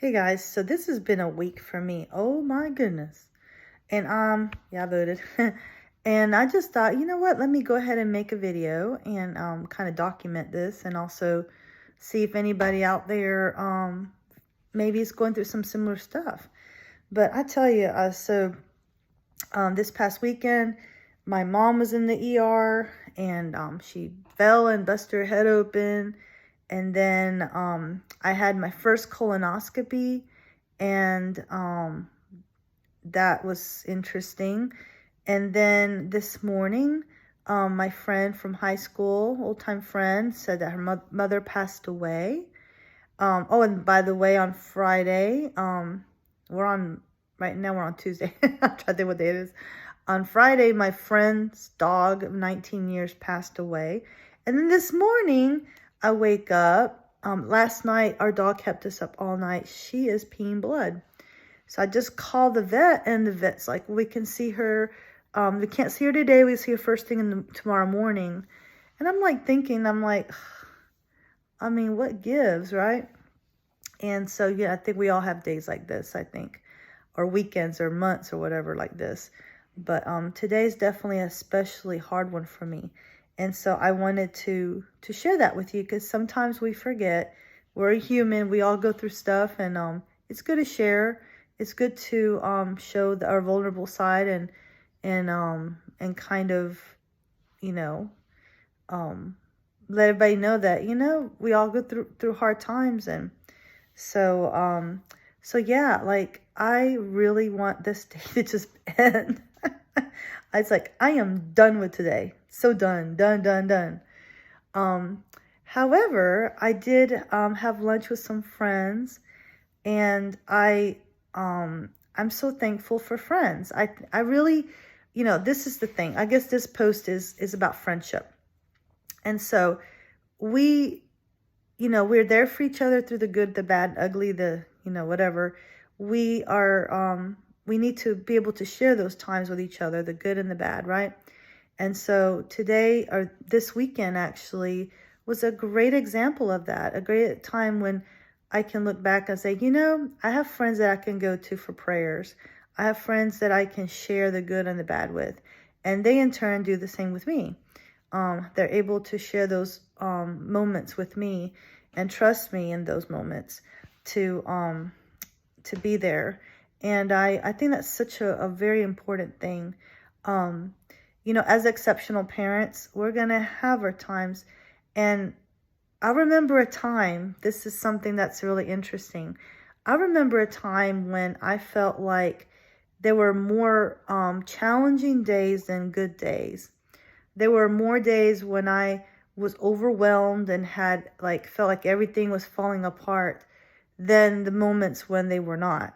Hey guys, so this has been a week for me. Oh my goodness. And yeah, I voted. And I just thought, you know what? Let me go ahead and make a video and kind of document this and also see if anybody out there maybe is going through some similar stuff. But I tell you, this past weekend, my mom was in the ER and she fell and busted her head open. And then I had my first colonoscopy, and that was interesting. And then this morning, my friend from high school, old-time friend, said that her mother passed away. Oh, and by the way, on Friday, right now we're on Tuesday. I'm trying to think what day it is. On Friday, my friend's dog of 19 years passed away. And then this morning, I wake up. Last night, our dog kept us up all night. She is peeing blood. So I just called the vet, and the vet's like, we can see her. We can't see her today. We see her first thing tomorrow morning. And I'm like thinking, I mean, what gives, right? And so, yeah, I think we all have days like this, I think, or weekends or months or whatever like this. But today's definitely a especially hard one for me. And so I wanted to share that with you because sometimes we forget. We're human. We all go through stuff, and it's good to share. It's good to show our vulnerable side and kind of, you know, let everybody know that, we all go through hard times. And so yeah, like I really want this day to just end. It's like, I am done with today. So done. However, I did have lunch with some friends, and I'm so thankful for friends. I really, this is the thing. I guess this post is about friendship. And so we're there for each other through the good, the bad, ugly, the, whatever. We need to be able to share those times with each other, the good and the bad, right? And so today, or this weekend actually, was a great example of that. A great time when I can look back and say, I have friends that I can go to for prayers. I have friends that I can share the good and the bad with. And they in turn do the same with me. They're able to share those moments with me and trust me in those moments to be there. And I think that's such a very important thing. As exceptional parents, we're going to have our times. And I remember a time, this is something that's really interesting. I remember a time when I felt like there were more challenging days than good days. There were more days when I was overwhelmed and felt like everything was falling apart than the moments when they were not.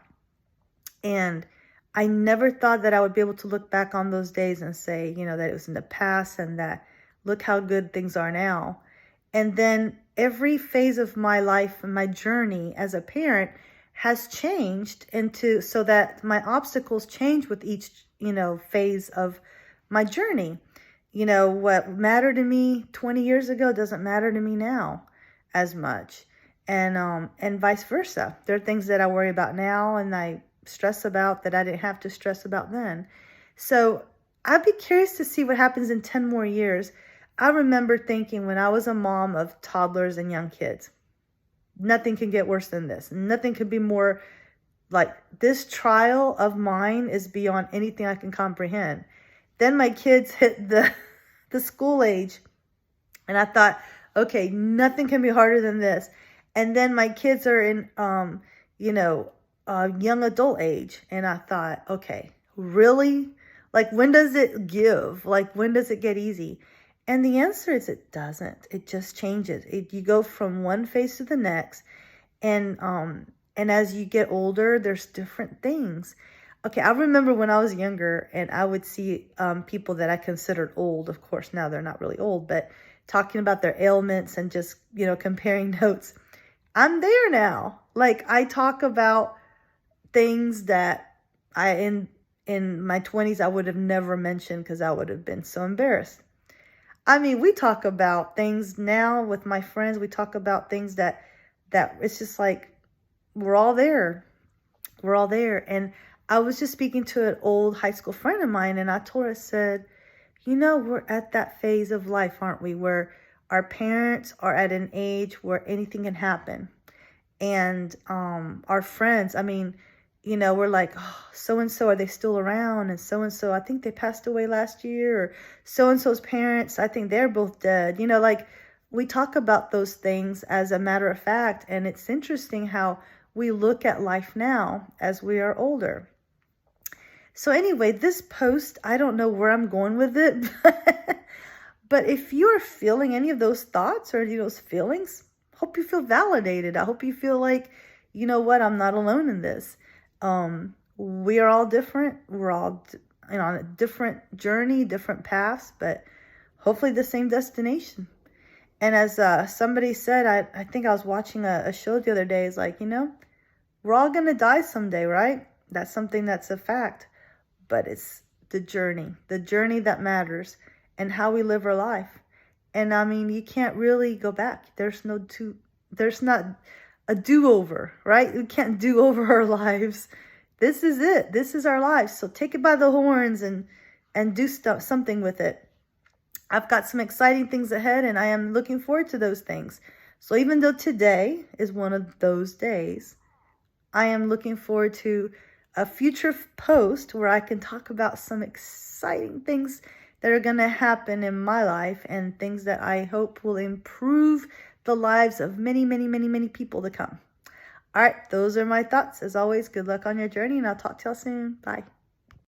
And I never thought that I would be able to look back on those days and say, that it was in the past and that look how good things are now. And then every phase of my life and my journey as a parent has changed so that my obstacles change with each, phase of my journey. What mattered to me 20 years ago doesn't matter to me now as much. And vice versa. There are things that I worry about now and I stress about that I didn't have to stress about then. So I'd be curious to see what happens in 10 more years. I remember thinking when I was a mom of toddlers and young kids, nothing can get worse than this. Nothing could be more like this trial of mine is beyond anything I can comprehend. Then my kids hit the school age, and I thought, okay, nothing can be harder than this. And then my kids are in, young adult age, and I thought, okay, really? Like, when does it give? Like, when does it get easy? And the answer is it doesn't. It just changes. You go from one phase to the next, and as you get older, there's different things. Okay, I remember when I was younger and I would see people that I considered old. Of course, now they're not really old, but talking about their ailments and just, comparing notes. I'm there now. Like, I talk about things that in my 20s I would have never mentioned because I would have been so embarrassed. I mean, we talk about things now with my friends. We talk about things that it's just like, we're all there. We're all there. And I was just speaking to an old high school friend of mine, and I told her, I said, we're at that phase of life, aren't we, where our parents are at an age where anything can happen. And our friends, I mean, we're like, oh, so-and-so, are they still around? And so-and-so, I think they passed away last year. Or so-and-so's parents, I think they're both dead. Like, we talk about those things as a matter of fact. And it's interesting how we look at life now as we are older. So anyway, this post, I don't know where I'm going with it. But if you're feeling any of those thoughts or any of those feelings, hope you feel validated. I hope you feel like, you know what, I'm not alone in this. We are all different. We're all on a different journey, different paths, but hopefully the same destination. And as somebody said, I think I was watching a show the other day, it's like, we're all going to die someday, right? That's something that's a fact. But it's the journey that matters, and how we live our life. And I mean, you can't really go back. There's not a do-over, right? We can't do over our lives. This is it. This is our life. So take it by the horns and do something with it. I've got some exciting things ahead, and I am looking forward to those things. So even though today is one of those days, I am looking forward to a future post where I can talk about some exciting things that are going to happen in my life, and things that I hope will improve the lives of many, many, many, many people to come. All right, those are my thoughts. As always, good luck on your journey, and I'll talk to y'all soon. Bye.